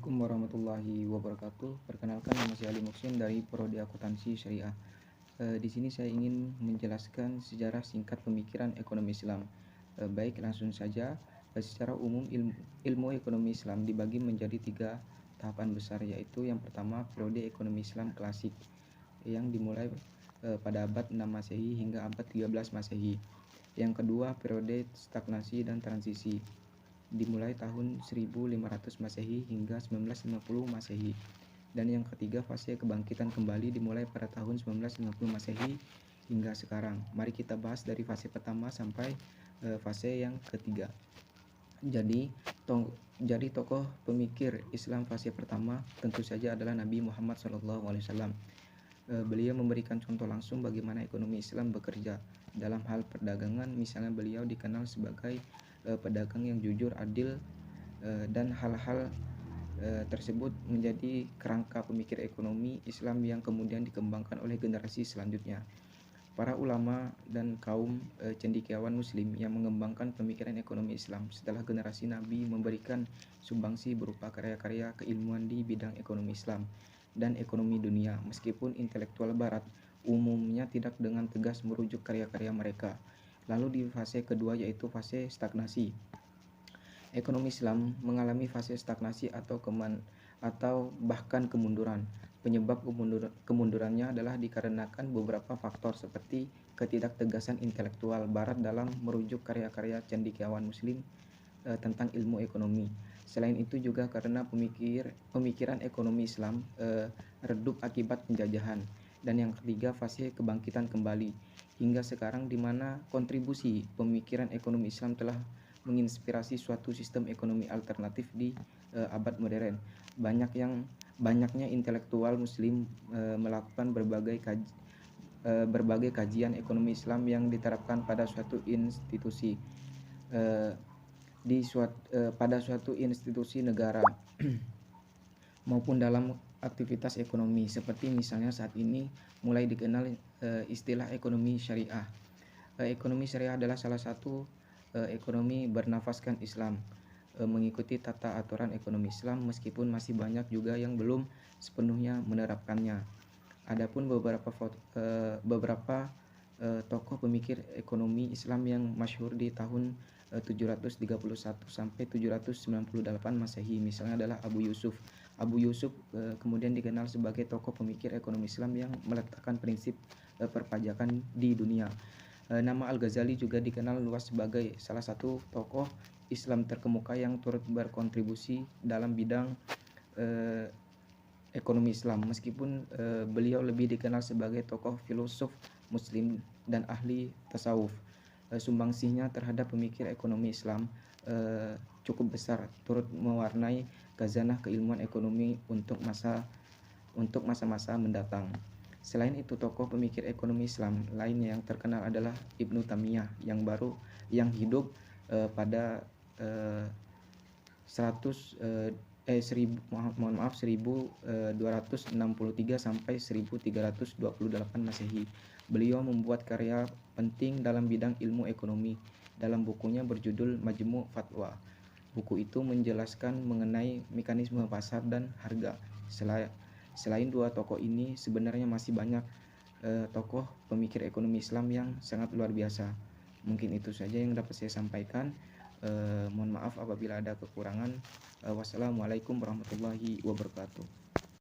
Assalamualaikum warahmatullahi wabarakatuh. Perkenalkan, nama saya Ali Muksin dari Prodi Akuntansi Syariah. Di sini saya ingin menjelaskan sejarah singkat pemikiran ekonomi Islam. Baik, langsung saja. Secara umum ilmu ekonomi Islam dibagi menjadi 3 tahapan besar, yaitu yang pertama periode ekonomi Islam klasik yang dimulai pada abad 6 Masehi hingga abad 13 Masehi. Yang kedua periode stagnasi dan transisi dimulai tahun 1500 Masehi hingga 1950 Masehi. Dan yang ketiga fase kebangkitan kembali dimulai pada tahun 1950 Masehi hingga sekarang. Mari kita bahas dari fase pertama sampai fase yang ketiga. Jadi tokoh pemikir Islam fase pertama tentu saja adalah Nabi Muhammad SAW. Beliau memberikan contoh langsung bagaimana ekonomi Islam bekerja dalam hal perdagangan. Misalnya beliau dikenal sebagai pedagang yang jujur, adil, dan hal-hal tersebut menjadi kerangka pemikir ekonomi Islam yang kemudian dikembangkan oleh generasi selanjutnya. Para ulama dan kaum cendekiawan muslim yang mengembangkan pemikiran ekonomi Islam setelah generasi Nabi memberikan sumbangsi berupa karya-karya keilmuan di bidang ekonomi Islam dan ekonomi dunia, meskipun intelektual barat umumnya tidak dengan tegas merujuk karya-karya mereka. Lalu di fase kedua, yaitu fase stagnasi. Ekonomi Islam mengalami fase stagnasi atau bahkan kemunduran. Penyebab kemundurannya adalah dikarenakan beberapa faktor seperti ketidaktegasan intelektual barat dalam merujuk karya-karya cendekiawan muslim tentang ilmu ekonomi. Selain itu juga karena pemikiran ekonomi Islam redup akibat penjajahan. Dan yang ketiga fase kebangkitan kembali hingga sekarang, di mana kontribusi pemikiran ekonomi Islam telah menginspirasi suatu sistem ekonomi alternatif di abad modern. Banyaknya intelektual muslim melakukan berbagai kajian ekonomi Islam yang diterapkan pada suatu institusi pada suatu institusi negara maupun dalam aktivitas ekonomi, seperti misalnya saat ini mulai dikenal istilah ekonomi syariah. Ekonomi syariah adalah salah satu ekonomi bernafaskan Islam, mengikuti tata aturan ekonomi Islam, meskipun masih banyak juga yang belum sepenuhnya menerapkannya. Adapun beberapa tokoh pemikir ekonomi Islam yang masyhur di tahun 731 sampai 798 Masehi misalnya adalah Abu Yusuf. Abu Yusuf kemudian dikenal sebagai tokoh pemikir ekonomi Islam yang meletakkan prinsip perpajakan di dunia. Nama Al-Ghazali juga dikenal luas sebagai salah satu tokoh Islam terkemuka yang turut berkontribusi dalam bidang ekonomi Islam, meskipun beliau lebih dikenal sebagai tokoh filosof muslim dan ahli tasawuf. Sumbangsihnya terhadap pemikir ekonomi Islam cukup besar, turut mewarnai khazanah keilmuan ekonomi untuk masa-masa mendatang. Selain itu, tokoh pemikir ekonomi Islam lain yang terkenal adalah Ibnu Taimiyah yang hidup pada 1263 sampai 1328 Masehi. Beliau membuat karya penting dalam bidang ilmu ekonomi dalam bukunya berjudul Majmu' Fatwa. Buku itu menjelaskan mengenai mekanisme pasar dan harga. Selain dua tokoh ini, sebenarnya masih banyak tokoh pemikir ekonomi Islam yang sangat luar biasa. Mungkin itu saja yang dapat saya sampaikan. Mohon maaf apabila ada kekurangan. Wassalamualaikum warahmatullahi wabarakatuh.